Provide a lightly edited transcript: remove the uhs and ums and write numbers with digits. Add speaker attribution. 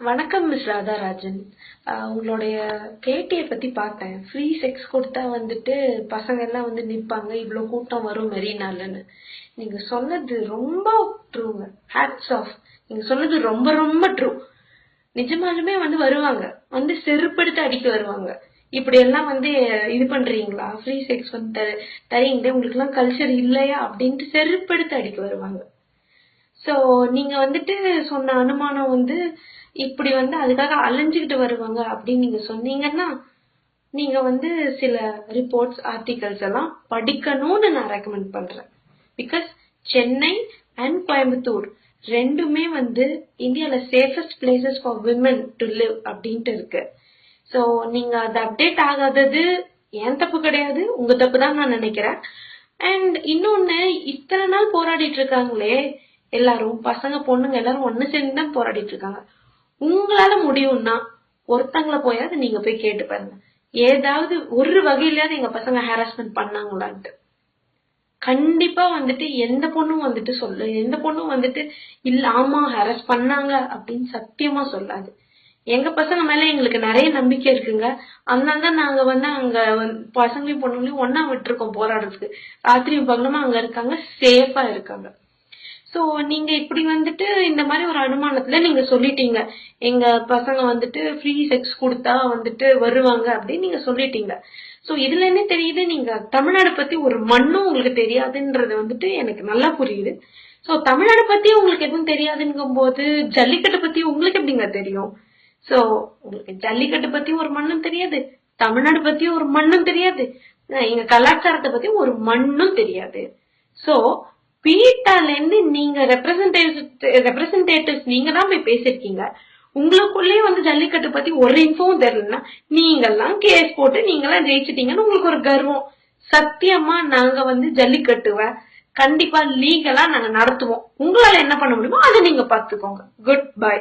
Speaker 1: வணக்கம் மிஸ் ராதாராஜன். உங்களுடைய பேட்டியை பத்தி பார்த்தேன். ஃப்ரீ செக்ஸ் கொடுத்தா வந்துட்டு பசங்க எல்லாம் வந்து நிப்பாங்க, இவ்வளவு கூட்டம் வரும் மெரினாலன்னு. நீங்க சொன்னது ரொம்ப ட்ரூங்க. Hats off. நீங்க சொன்னது ரொம்ப ரொம்ப ட்ரூ. நிஜமாலுமே வந்து வருவாங்க, வந்து செருப்படுத்து அடிக்க வருவாங்க. இப்படி எல்லாம் வந்து இது பண்றீங்களா, ஃப்ரீ செக்ஸ் வந்து தரீங்களே, உங்களுக்கு எல்லாம் கல்ச்சர் இல்லையா அப்படின்ட்டு செருப்படுத்து அடிக்க வருவாங்க. சோ நீங்க வந்துட்டு சொன்ன அனுமானம் வந்து இப்படி வந்து அதுக்காக அலைஞ்சுக்கிட்டு வருவாங்க அப்படின்னு நீங்க சொன்னீங்கன்னா, நீங்க வந்து சில ரிப்போர்ட்ஸ் ஆர்டிகல்ஸ் எல்லாம் படிக்கணும்னு நான் ரெக்கமெண்ட் பண்றேன். பிகாஸ் சென்னை அண்ட் கோயம்புத்தூர் ரெண்டுமே வந்து இந்தியால safest places for women to live அப்படின்ட்டு இருக்கு. சோ நீங்க அது அப்டேட் ஆகாதது ஏன் தப்பு கிடையாது, உங்க தப்பு தான் நான் நினைக்கிறேன். அண்ட் இன்னொன்னு, இத்தனை நாள் போராடிட்டு இருக்காங்களே எல்லாரும், பசங்க பொண்ணுங்க எல்லாரும் ஒண்ணு சேர்ந்து தான் போராடிட்டு இருக்காங்க. உங்களால முடியும்னா ஒருத்தங்கள போயாவது நீங்க போய் கேட்டு பாருங்க, ஏதாவது ஒரு வகையிலாவது எங்க பசங்க ஹாரஸ்மெண்ட் பண்ணாங்களான்ட்டு. கண்டிப்பா வந்துட்டு எந்த பொண்ணும் வந்துட்டு இல்ல ஆமா ஹாரஸ் பண்ணாங்க அப்படின்னு சத்தியமா சொல்லாது. எங்க பசங்க மேல எங்களுக்கு நிறைய நம்பிக்கை இருக்குங்க. அதனாலதான் நாங்க வந்து அங்க பசங்களையும் பொண்ணுங்களையும் ஒன்னா விட்டுருக்கோம் போராடுறதுக்கு. ராத்திரியும் பகலுமா அங்க இருக்காங்க, சேஃபா இருக்காங்க. சோ நீங்க இப்படி வந்துட்டு இந்த மாதிரி ஒரு அனுமானத்துல நீங்க சொல்லிட்டீங்க, எங்க பசங்க வந்துட்டு ஃப்ரீ செக்ஸ் கொடுத்தா வந்துட்டு வருவாங்க அப்படின்னு நீங்க சொல்லிட்டீங்க. சோ இதுல என்ன தெரியுது, நீங்க தமிழ்நாடு பத்தி ஒரு மண்ணும் உங்களுக்கு தெரியாதுன்றது வந்துட்டு எனக்கு நல்லா புரியுது. சோ தமிழ்நாடு பத்தி உங்களுக்கு எதுவும் தெரியாதுங்கும் போது ஜல்லிக்கட்டு பத்தி உங்களுக்கு எப்படிங்க தெரியும்? சோ உங்களுக்கு ஜல்லிக்கட்டு பத்தி ஒரு மண்ணும் தெரியாது, தமிழ்நாடு பத்தி ஒரு மண்ணும் தெரியாது, எங்க கலாச்சாரத்தை பத்தி ஒரு மண்ணும் தெரியாது. சோ பீட்டால இருந்து நீங்க ரெப்ரசன்டேட்டிவ்ஸ் நீங்க தான் போய் பேசிருக்கீங்க. உங்களுக்குள்ளேயே வந்து ஜல்லிக்கட்டு பத்தி ஒரு இன்ஃபோவும் தெரியலன்னா நீங்கெல்லாம் கேஸ் போட்டு நீங்கெல்லாம் ஜெயிச்சிட்டீங்கன்னு உங்களுக்கு ஒரு கர்வம். சத்தியமா நாங்க வந்து ஜல்லிக்கட்டுவ கண்டிப்பா லீகலா நாங்க நடத்துவோம். உங்களால என்ன பண்ண முடியுமோ அதை நீங்க பாத்துக்கோங்க. Good bye.